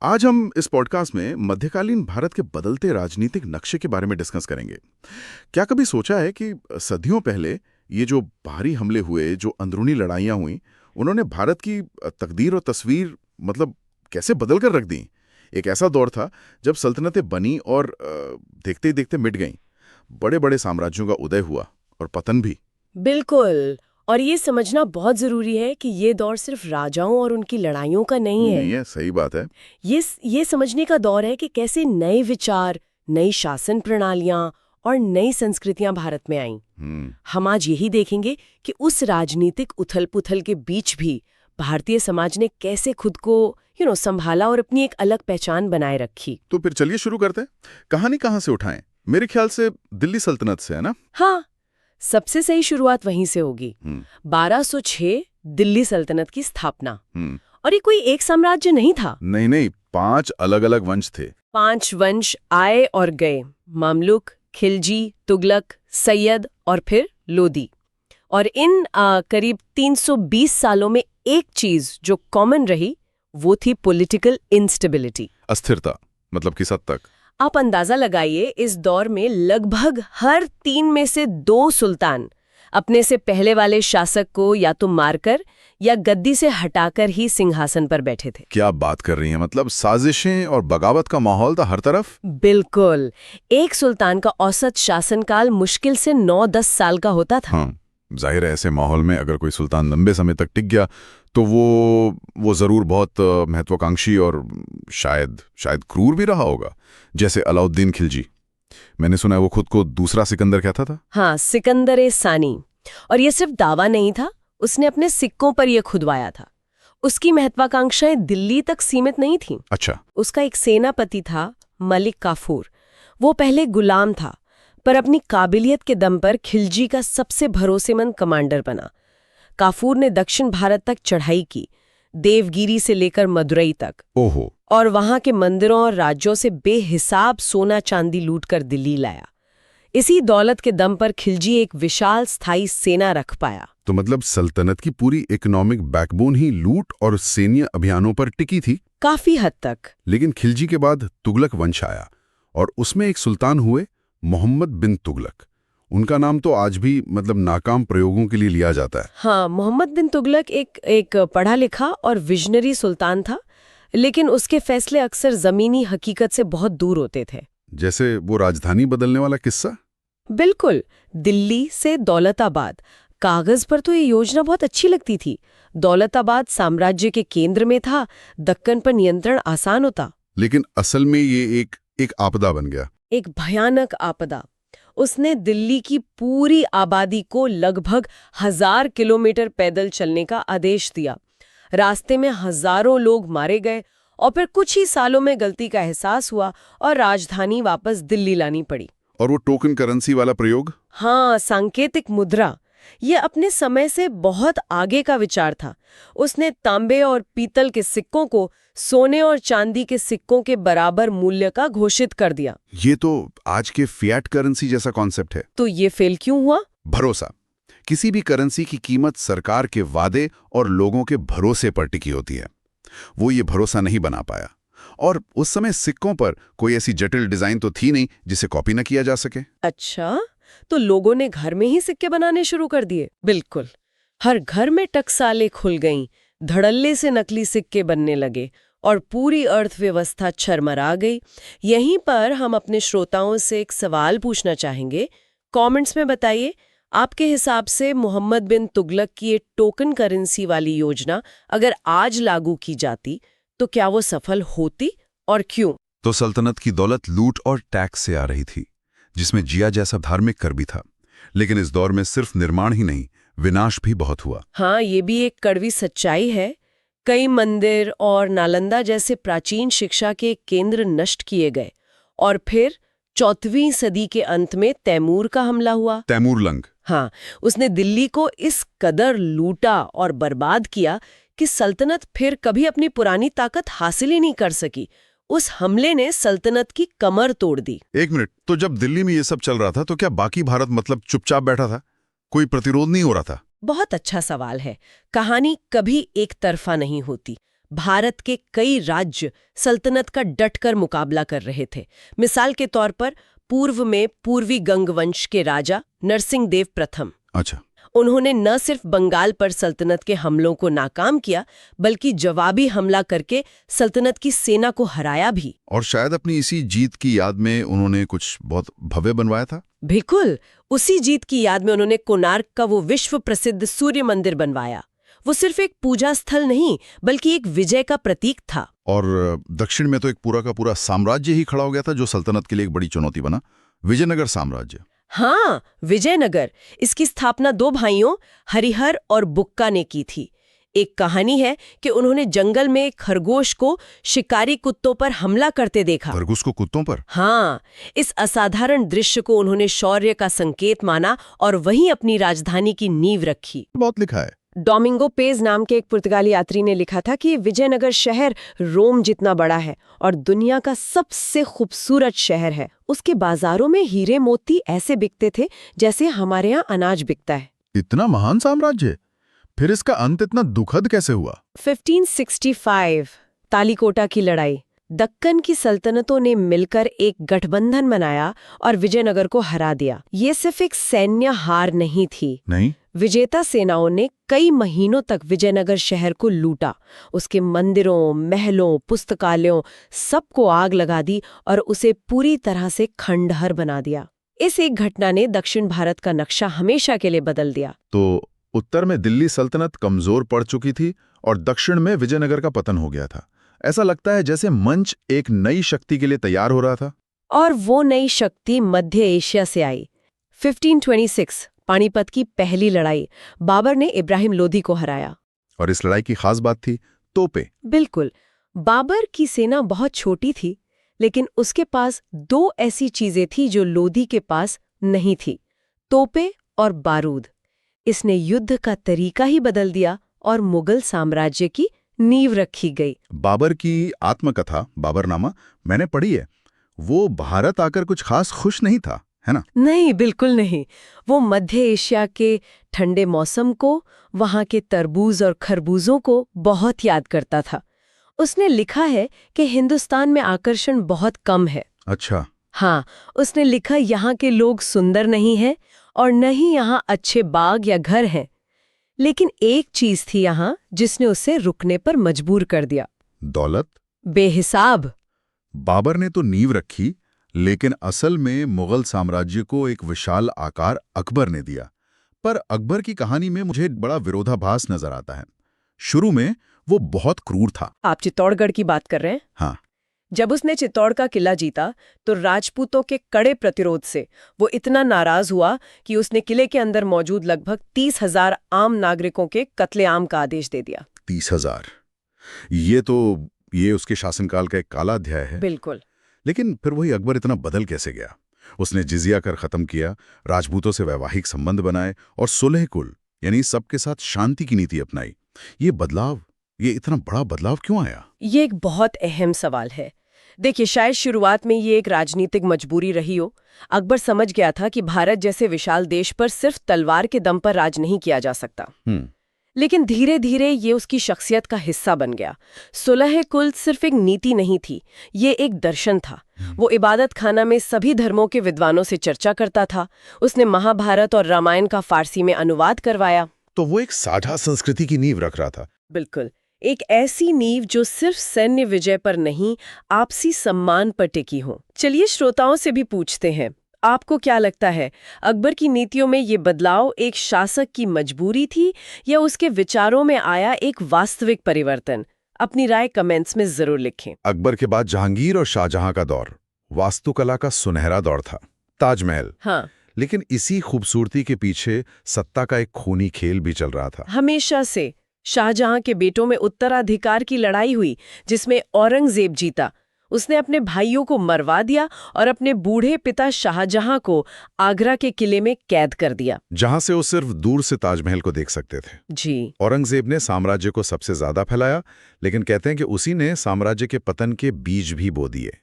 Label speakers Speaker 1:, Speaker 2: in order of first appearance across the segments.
Speaker 1: आज हम इस पॉडकास्ट में मध्यकालीन भारत के बदलते राजनीतिक नक्शे के बारे में डिस्कस करेंगे। क्या कभी सोचा है कि सदियों पहले ये जो बाहरी हमले हुए, जो अंदरूनी लड़ाइयाँ हुई, उन्होंने भारत की तकदीर और तस्वीर कैसे बदल कर रख दी। एक ऐसा दौर था जब सल्तनतें बनी और देखते ही देखते मिट गईं। बड़े बड़े साम्राज्यों का उदय हुआ और पतन भी।
Speaker 2: बिल्कुल। और ये समझना बहुत जरूरी है कि ये दौर सिर्फ राजाओं और उनकी लड़ाइयों का नहीं है।
Speaker 1: सही बात है।
Speaker 2: ये समझने का दौर है कि कैसे नए विचार, नई शासन प्रणालियां और नई संस्कृतियां भारत में आईं। हम आज यही देखेंगे कि उस राजनीतिक उथल-पुथल के बीच भी भारतीय समाज ने कैसे खुद को संभाला और अपनी एक अलग पहचान बनाए रखी।
Speaker 1: तो फिर चलिए शुरू करते हैं। कहानी कहाँ से उठाएं? मेरे ख्याल से दिल्ली सल्तनत से, है ना?
Speaker 2: हाँ, सबसे सही शुरुआत वहीं से होगी। 1206 दिल्ली सल्तनत की स्थापना। और ये कोई एक साम्राज्य नहीं था।
Speaker 1: नहीं, 5 अलग अलग वंश थे।
Speaker 2: 5 वंश आए और गए। मामलुक, खिलजी, तुगलक, सैयद और फिर लोदी। और इन करीब 320 सालों में एक चीज जो कॉमन रही वो थी पॉलिटिकल इंस्टेबिलिटी,
Speaker 1: अस्थिरता। मतलब किस हद तक?
Speaker 2: आप अंदाजा लगाइए, इस दौर में लगभग हर 3 में से 2 सुल्तान अपने से पहले वाले शासक को या तो मारकर या गद्दी से हटाकर ही सिंहासन पर बैठे थे।
Speaker 1: क्या बात कर रही हैं? मतलब साजिशें और बगावत का माहौल था हर तरफ।
Speaker 2: बिल्कुल। एक सुल्तान का औसत शासनकाल मुश्किल से 9-10 साल का होता था।
Speaker 1: हाँ, जाहिर है ऐसे माहौल में अगर कोई सुल्तान लंबे समय तक टिक गया तो वो जरूर बहुत महत्वाकांक्षी और शायद क्रूर भी रहा होगा। जैसे अलाउद्दीन खिलजी, मैंने सुना है वो खुद को दूसरा सिकंदर कहता था।
Speaker 2: हाँ, सिकंदर-ए-सानी। और ये सिर्फ दावा नहीं था, उसने अपने सिक्कों पर यह खुदवाया था। उसकी महत्वाकांक्षाएं दिल्ली तक सीमित नहीं थीं।
Speaker 1: अच्छा।
Speaker 2: उसका एक सेनापति था, मलिक काफूर। वो पहले गुलाम था, पर अपनी काबिलियत के दम पर खिलजी का सबसे भरोसेमंद कमांडर बना। काफूर ने दक्षिण भारत तक चढ़ाई की, देवगिरी से लेकर मदुरई तक।
Speaker 1: ओहो।
Speaker 2: और वहां के मंदिरों और राज्यों से बेहिसाब सोना चांदी लूटकर दिल्ली लाया। इसी दौलत के दम पर खिलजी एक विशाल स्थायी सेना रख पाया।
Speaker 1: तो मतलब सल्तनत की पूरी इकोनॉमिक बैकबोन ही लूट और सैन्य अभियानों पर टिकी थी।
Speaker 2: काफी हद तक।
Speaker 1: लेकिन खिलजी के बाद तुगलक वंश आया और उसमें एक सुल्तान हुए, मोहम्मद बिन तुगलक। उनका नाम तो आज भी नाकाम प्रयोगों के लिए लिया जाता है।
Speaker 2: हाँ, मोहम्मद बिन तुगलक एक पढ़ा लिखा और विजनरी सुल्तान था, लेकिन उसके फैसले अक्सर जमीनी हकीकत से बहुत दूर होते थे।
Speaker 1: जैसे वो राजधानी बदलने वाला किस्सा।
Speaker 2: बिल्कुल। दिल्ली से दौलताबाद। कागज पर तो ये योजना बहुत अच्छी लगती थी। दौलताबाद साम्राज्य के केंद्र में था, दक्कन पर नियंत्रण आसान होता।
Speaker 1: लेकिन असल में ये एक आपदा बन गया।
Speaker 2: एक भयानक आपदा। उसने दिल्ली की पूरी आबादी को लगभग 1000 किलोमीटर पैदल चलने का आदेश दिया। रास्ते में हजारों लोग मारे गए और फिर कुछ ही सालों में गलती का एहसास हुआ और राजधानी वापस दिल्ली लानी पड़ी।
Speaker 1: और वो टोकन करेंसी वाला प्रयोग?
Speaker 2: हाँ, सांकेतिक मुद्रा। ये अपने समय से बहुत आगे का विचार था। उसने तांबे और पीतल के सिक्कों को सोने और चांदी के सिक्कों के बराबर मूल्य का घोषित कर दिया।
Speaker 1: ये तो आज के फिएट करेंसी जैसा कॉन्सेप्ट है।
Speaker 2: तो ये फेल क्यों हुआ?
Speaker 1: भरोसा। किसी भी करेंसी की कीमत सरकार के वादे और लोगों के भरोसे पर टिकी होती है। वो ये भरोसा नहीं बना पाया। और उस समय सिक्कों पर कोई ऐसी जटिल डिजाइन तो थी नहीं जिसे कॉपी न किया जा सके।
Speaker 2: अच्छा, तो लोगों ने घर में ही सिक्के बनाने शुरू कर दिए। बिल्कुल। हर घर में टकसालें खुल गईं, धड़ल्ले से नकली सिक्के बनने लगे और पूरी अर्थव्यवस्था चरमरा गई। यहीं पर हम अपने श्रोताओं से एक सवाल पूछना चाहेंगे। कमेंट्स में बताइए, आपके हिसाब से मोहम्मद बिन तुगलक की ये टोकन करेंसी वाली योजना अगर आज लागू की जाती तो क्या वो सफल होती और क्यों?
Speaker 1: तो सल्तनत की दौलत लूट और टैक्स से आ रही थी, जिसमें जिया जैसा धार्मिक कर भी था। लेकिन इस दौर में सिर्फ निर्माण ही नहीं, विनाश भी बहुत हुआ।
Speaker 2: हाँ, ये भी एक कड़वी सच्चाई है। कई मंदिर और नालंदा जैसे प्राचीन शिक्षा के केंद्र नष्ट किए गए। और फिर 4वीं सदी के अंत में तैमूर का हमला हुआ।
Speaker 1: तैमूर लंग।
Speaker 2: हाँ, उसने दिल्ली को इस कदर लूटा और बर्बाद किया कि सल्तनत फिर कभी अपनी पुरानी ताकत हासिल ही नहीं कर सकी। उस हमले ने सल्तनत की कमर तोड़ दी।
Speaker 1: एक मिनट, तो जब दिल्ली में ये सब चल रहा था तो क्या बाकी भारत चुपचाप बैठा था? कोई प्रतिरोध नहीं हो रहा था?
Speaker 2: बहुत अच्छा सवाल है। कहानी कभी एक तरफा नहीं होती। भारत के कई राज्य सल्तनत का डटकर मुकाबला कर रहे थे। मिसाल के तौर पर पूर्व में पूर्वी गंग वंश के राजा नरसिंहदेव प्रथम।
Speaker 1: अच्छा।
Speaker 2: उन्होंने न सिर्फ बंगाल पर सल्तनत के हमलों को नाकाम किया, बल्कि जवाबी हमला करके सल्तनत की सेना को हराया भी।
Speaker 1: और शायद अपनी इसी जीत की याद में उन्होंने कुछ बहुत भव्य बनवाया था।
Speaker 2: बिल्कुल, उसी जीत की याद में उन्होंने कोणार्क का वो विश्व प्रसिद्ध सूर्य मंदिर बनवाया। वो सिर्फ एक पूजा स्थल नहीं, बल्कि एक विजय का प्रतीक था।
Speaker 1: और दक्षिण में तो एक पूरा का पूरा साम्राज्य ही खड़ा हो गया था, जो सल्तनत के लिए एक बड़ी चुनौती बना, विजयनगर साम्राज्य।
Speaker 2: हाँ, विजयनगर। इसकी स्थापना दो भाइयों हरिहर और बुक्का ने की थी। एक कहानी है कि उन्होंने जंगल में एक खरगोश को शिकारी कुत्तों पर हमला करते देखा।
Speaker 1: खरगोश को कुत्तों पर?
Speaker 2: हाँ, इस असाधारण दृश्य को उन्होंने शौर्य का संकेत माना और वहीं अपनी राजधानी की नींव रखी।
Speaker 1: बहुत लिखा है।
Speaker 2: डोमिंगो पेज नाम के एक पुर्तगाली यात्री ने लिखा था कि विजयनगर शहर रोम जितना बड़ा है और दुनिया का सबसे खूबसूरत शहर है। उसके बाजारों में हीरे मोती ऐसे बिकते थे जैसे हमारे यहाँ अनाज बिकता है।
Speaker 1: इतना महान साम्राज्य, फिर इसका अंत इतना दुखद कैसे हुआ?
Speaker 2: 1565 तालीकोटा की लड़ाई। दक्कन की सल्तनतों ने मिलकर एक गठबंधन बनाया और विजयनगर को हरा दिया। ये सिर्फ एक सैन्य हार नहीं थी।
Speaker 1: नहीं,
Speaker 2: विजेता सेनाओं ने कई महीनों तक विजयनगर शहर को लूटा। उसके मंदिरों, महलों, पुस्तकालयों सबको आग लगा दी और उसे पूरी तरह से खंडहर बना दिया। इस एक घटना ने दक्षिण भारत का नक्शा हमेशा के लिए बदल दिया।
Speaker 1: तो उत्तर में दिल्ली सल्तनत कमजोर पड़ चुकी थी और दक्षिण में विजयनगर का पतन हो गया था। ऐसा लगता है जैसे मंच एक नई शक्ति के लिए तैयार हो रहा था।
Speaker 2: और वो नई शक्ति मध्य एशिया से आई। 1526 पानीपत की पहली लड़ाई। बाबर ने इब्राहिम लोधी को हराया।
Speaker 1: और इस लड़ाई की खास बात थी तोपें।
Speaker 2: बिल्कुल, बाबर की सेना बहुत छोटी थी, लेकिन उसके पास दो ऐसी चीजें थी जो लोधी के पास नहीं थी, तोपें और बारूद। इसने युद्ध का तरीका ही बदल दिया और मुगल साम्राज्य की नींव रखी गई।
Speaker 1: बाबर की आत्मकथा बाबरनामा मैंने पढ़ी है। वो भारत आकर कुछ खास खुश नहीं था, है ना?
Speaker 2: नहीं, बिल्कुल नहीं। वो मध्य एशिया के ठंडे मौसम को, वहां के तरबूज और खरबूजों को बहुत याद करता था। उसने लिखा है कि हिंदुस्तान में आकर्षण बहुत कम है।
Speaker 1: अच्छा।
Speaker 2: हाँ, उसने लिखा यहाँ के लोग सुंदर नहीं हैं और न ही यहाँ अच्छे बाग या घर हैं। लेकिन एक चीज थी यहाँ जिसने उसे रुकने पर मजबूर कर दिया।
Speaker 1: दौलत?
Speaker 2: बेहिसाब।
Speaker 1: बाबर ने तो नींव रखी, लेकिन असल में मुगल साम्राज्य को एक विशाल आकार अकबर ने दिया। पर अकबर की कहानी में मुझे बड़ा विरोधाभास नजर आता है। शुरू में वो बहुत क्रूर था।
Speaker 2: आप चित्तौड़गढ़ की बात कर रहे हैं?
Speaker 1: हाँ।
Speaker 2: जब उसने चित्तौड़ का किला जीता तो राजपूतों के कड़े प्रतिरोध से वो इतना नाराज हुआ कि उसने किले के अंदर मौजूद लगभग 30,000 आम नागरिकों के कत्लेआम का आदेश दे दिया।
Speaker 1: 30,000? ये उसके शासनकाल का एक काला अध्याय है।
Speaker 2: बिल्कुल।
Speaker 1: लेकिन फिर वही अकबर इतना बदल कैसे गया? उसने जिजिया कर खत्म किया, राजपूतों से वैवाहिक संबंध बनाए और सुलह कुल यानी सबके साथ शांति की नीति अपनाई। ये इतना बड़ा बदलाव क्यों आया?
Speaker 2: ये एक बहुत अहम सवाल है। देखिए, शायद शुरुआत में ये एक राजनीतिक मजबूरी रही हो। अकबर समझ गया था कि भारत जैसे विशाल देश पर सिर्फ तलवार के दम पर राज नहीं किया जा सकता। लेकिन धीरे धीरे ये उसकी शख्सियत का हिस्सा बन गया। सुलह कुल सिर्फ एक नीति नहीं थी, ये एक दर्शन था। वो इबादत खाना में सभी धर्मों के विद्वानों से चर्चा करता था। उसने महाभारत और रामायण का फारसी में अनुवाद करवाया।
Speaker 1: तो वो एक साझा संस्कृति की नींव रख रहा था।
Speaker 2: बिल्कुल, एक ऐसी नींव जो सिर्फ सैन्य विजय पर नहीं, आपसी सम्मान पर टिकी हो। चलिए श्रोताओं से भी पूछते हैं, आपको क्या लगता है, अकबर की नीतियों में ये बदलाव एक शासक की मजबूरी थी या उसके विचारों में आया एक वास्तविक परिवर्तन? अपनी राय कमेंट्स में जरूर लिखें।
Speaker 1: अकबर के बाद जहांगीर और शाहजहां का दौर वास्तुकला का सुनहरा दौर था। ताजमहल।
Speaker 2: हाँ,
Speaker 1: लेकिन इसी खूबसूरती के पीछे सत्ता का एक खूनी खेल भी चल रहा था।
Speaker 2: हमेशा से शाहजहां के बेटों में उत्तराधिकार की लड़ाई हुई जिसमें औरंगजेब जीता। उसने अपने भाइयों को मरवा दिया और अपने बूढ़े पिता शाहजहां को आगरा के किले में कैद कर दिया,
Speaker 1: जहां से वो सिर्फ दूर से ताजमहल को देख सकते थे।
Speaker 2: जी।
Speaker 1: औरंगजेब ने साम्राज्य को सबसे ज्यादा फैलाया, लेकिन कहते हैं कि उसी ने साम्राज्य के पतन के बीज भी बो दिए।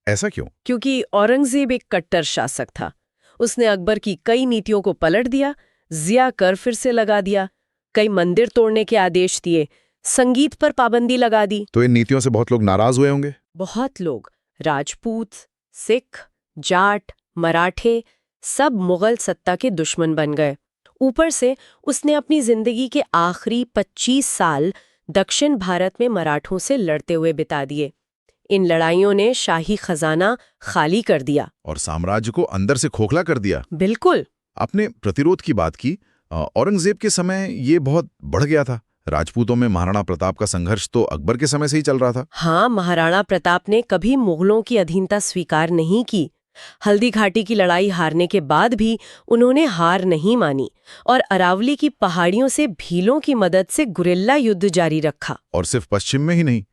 Speaker 1: ऐसा क्यों?
Speaker 2: क्योंकि औरंगजेब एक कट्टर शासक था। उसने अकबर की कई नीतियों को पलट दिया, जिया कर फिर से लगा दिया, कई मंदिर तोड़ने के आदेश दिए, संगीत पर पाबंदी लगा दी।
Speaker 1: तो इन नीतियों से बहुत लोग नाराज हुए होंगे।
Speaker 2: बहुत लोग, राजपूत, सिख, जाट, मराठे, सब मुगल सत्ता के दुश्मन बन गए। ऊपर से उसने अपनी जिंदगी के आखिरी 25 साल दक्षिण भारत में मराठों से लड़ते हुए बिता दिए। इन लड़ाइयों ने शाही खजाना खाली कर दिया
Speaker 1: और साम्राज्य को अंदर से खोखला कर दिया।
Speaker 2: बिल्कुल।
Speaker 1: आपने प्रतिरोध की बात की। औरंगजेब के समय ये बहुत बढ़ गया था। राजपूतों में महाराणा प्रताप का संघर्ष तो अकबर के समय से ही चल रहा था।
Speaker 2: हाँ, महाराणा प्रताप ने कभी मुगलों की अधीनता स्वीकार नहीं की। हल्दी घाटी की लड़ाई हारने के बाद भी उन्होंने हार नहीं मानी और अरावली की पहाड़ियों से भीलों की मदद से गुरिल्ला युद्ध जारी रखा।
Speaker 1: और सिर्फ पश्चिम में ही नहीं,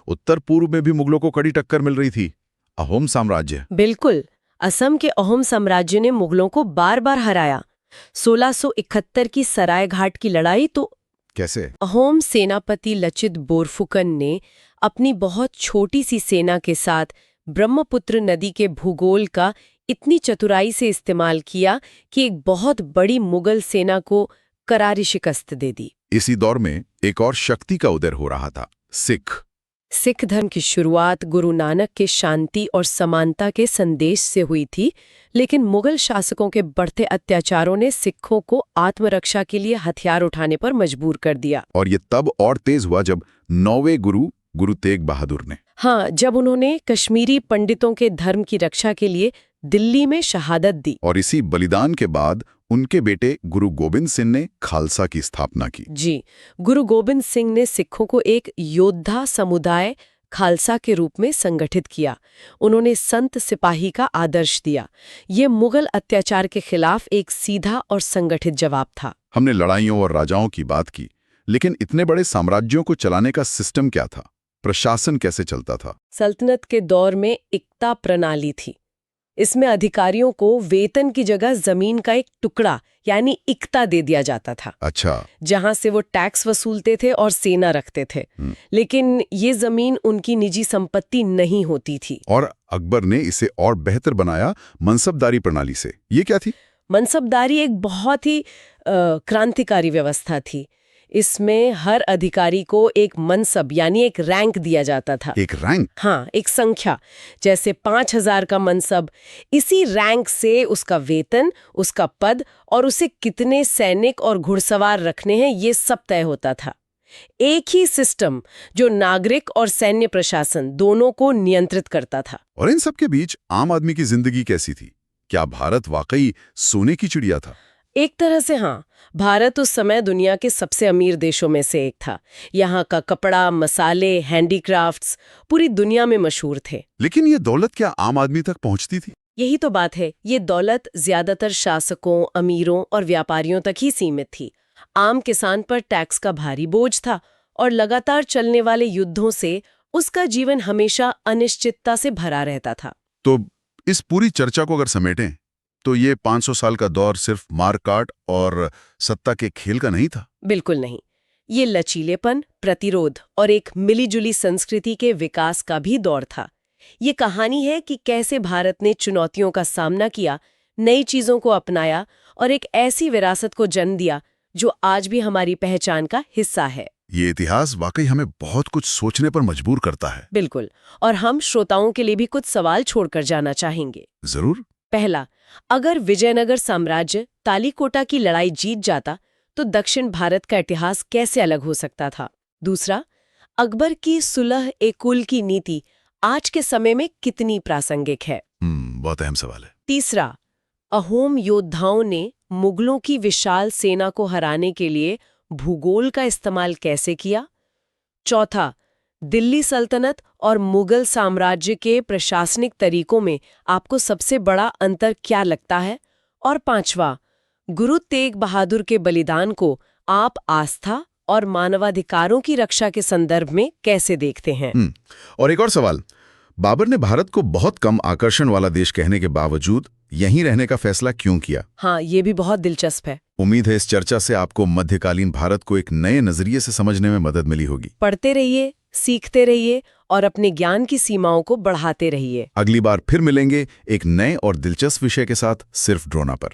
Speaker 1: उत्तर पूर्व में भी मुगलों को कड़ी टक्कर मिल रही थी। अहोम साम्राज्य।
Speaker 2: बिल्कुल। असम के अहोम साम्राज्य ने मुगलों को बार बार हराया। 1671 की सरायघाट की लड़ाई तो
Speaker 1: कैसे?
Speaker 2: अहोम सेनापति लचित बोरफुकन ने अपनी बहुत छोटी सी सेना के साथ ब्रह्मपुत्र नदी के भूगोल का इतनी चतुराई से इस्तेमाल किया कि एक बहुत बड़ी मुगल सेना को करारी शिकस्त दे दी।
Speaker 1: इसी दौर में एक और शक्ति का उदय हो रहा था, सिख
Speaker 2: धर्म की शुरुआत गुरु नानक के शांति और समानता के संदेश से हुई थी, लेकिन मुगल शासकों के बढ़ते अत्याचारों ने सिखों को आत्मरक्षा के लिए हथियार उठाने पर मजबूर कर दिया।
Speaker 1: और ये तब और तेज हुआ जब 9वें गुरु तेग बहादुर ने,
Speaker 2: हाँ, जब उन्होंने कश्मीरी पंडितों के धर्म की रक्षा के लिए दिल्ली में शहादत दी।
Speaker 1: और इसी बलिदान के बाद उनके बेटे गुरु गोबिंद सिंह ने खालसा की स्थापना की।
Speaker 2: जी, गुरु गोबिंद सिंह ने सिखों को एक योद्धा समुदाय खालसा के रूप में संगठित किया। उन्होंने संत सिपाही का आदर्श दिया। ये मुगल अत्याचार के खिलाफ एक सीधा और संगठित जवाब था।
Speaker 1: हमने लड़ाइयों और राजाओं की बात की, लेकिन इतने बड़े साम्राज्यों को चलाने का सिस्टम क्या था? प्रशासन कैसे चलता था?
Speaker 2: सल्तनत के दौर में इक्ता प्रणाली थी। इसमें अधिकारियों को वेतन की जगह जमीन का एक टुकड़ा यानी इक्ता दे दिया जाता था।
Speaker 1: अच्छा।
Speaker 2: जहां से वो टैक्स वसूलते थे और सेना रखते थे। लेकिन ये जमीन उनकी निजी संपत्ति नहीं होती थी।
Speaker 1: और अकबर ने इसे और बेहतर बनाया मनसबदारी प्रणाली से। ये क्या थी?
Speaker 2: मनसबदारी एक बहुत ही क्रांतिकारी व्यवस्था थी। इसमें हर अधिकारी को एक मनसब यानी एक रैंक दिया जाता था।
Speaker 1: एक रैंक?
Speaker 2: हाँ, एक संख्या, जैसे 5000 का मनसब। इसी रैंक से उसका वेतन, उसका पद और उसे कितने सैनिक और घुड़सवार रखने हैं ये सब तय होता था। एक ही सिस्टम जो नागरिक और सैन्य प्रशासन दोनों को नियंत्रित करता था।
Speaker 1: और इन सब के बीच आम आदमी की जिंदगी कैसी थी? क्या भारत वाकई सोने की चिड़िया था?
Speaker 2: एक तरह से हाँ। भारत उस समय दुनिया के सबसे अमीर देशों में से एक था। यहाँ का कपड़ा, मसाले, हैंडीक्राफ्ट्स पूरी दुनिया में मशहूर थे।
Speaker 1: लेकिन ये दौलत क्या आम आदमी तक पहुंचती थी?
Speaker 2: यही तो बात है। ये दौलत ज्यादातर शासकों, अमीरों और व्यापारियों तक ही सीमित थी। आम किसान पर टैक्स का भारी बोझ था और लगातार चलने वाले युद्धों से उसका जीवन हमेशा अनिश्चितता से भरा रहता था।
Speaker 1: तो इस पूरी चर्चा को अगर समेटें तो ये 500 साल का दौर सिर्फ मारकाट और सत्ता के खेल का नहीं था?
Speaker 2: बिल्कुल नहीं। ये लचीलेपन, प्रतिरोध और एक मिलीजुली संस्कृति के विकास का भी दौर था। ये कहानी है कि कैसे भारत ने चुनौतियों का सामना किया, नई चीजों को अपनाया और एक ऐसी विरासत को जन्म दिया जो आज भी हमारी पहचान का हिस्सा है।
Speaker 1: ये इतिहास वाकई हमें बहुत कुछ सोचने पर मजबूर करता है।
Speaker 2: बिल्कुल। और हम श्रोताओं के लिए भी कुछ सवाल छोड़कर जाना चाहेंगे।
Speaker 1: जरूर।
Speaker 2: पहला, अगर विजयनगर साम्राज्य तालीकोटा की लड़ाई जीत जाता तो दक्षिण भारत का इतिहास कैसे अलग हो सकता था? दूसरा, अकबर की सुलह-ए-कुल की नीति आज के समय में कितनी प्रासंगिक है?
Speaker 1: बहुत अहम सवाल है।
Speaker 2: तीसरा, अहोम योद्धाओं ने मुगलों की विशाल सेना को हराने के लिए भूगोल का इस्तेमाल कैसे किया? चौथा, दिल्ली सल्तनत और मुगल साम्राज्य के प्रशासनिक तरीकों में आपको सबसे बड़ा अंतर क्या लगता है? और पांचवा, गुरु तेग बहादुर के बलिदान को आप आस्था और मानवाधिकारों की रक्षा के संदर्भ में कैसे देखते हैं?
Speaker 1: और एक और सवाल, बाबर ने भारत को बहुत कम आकर्षण वाला देश कहने के बावजूद यहीं रहने का फैसला क्यों किया?
Speaker 2: हाँ, ये भी बहुत दिलचस्प है।
Speaker 1: उम्मीद है इस चर्चा से आपको मध्यकालीन भारत को एक नए नजरिए से समझने में मदद मिली होगी।
Speaker 2: पढ़ते रहिए, सीखते रहिए और अपने ज्ञान की सीमाओं को बढ़ाते रहिए।
Speaker 1: अगली बार फिर मिलेंगे एक नए और दिलचस्प विषय के साथ, सिर्फ ड्रोना पर।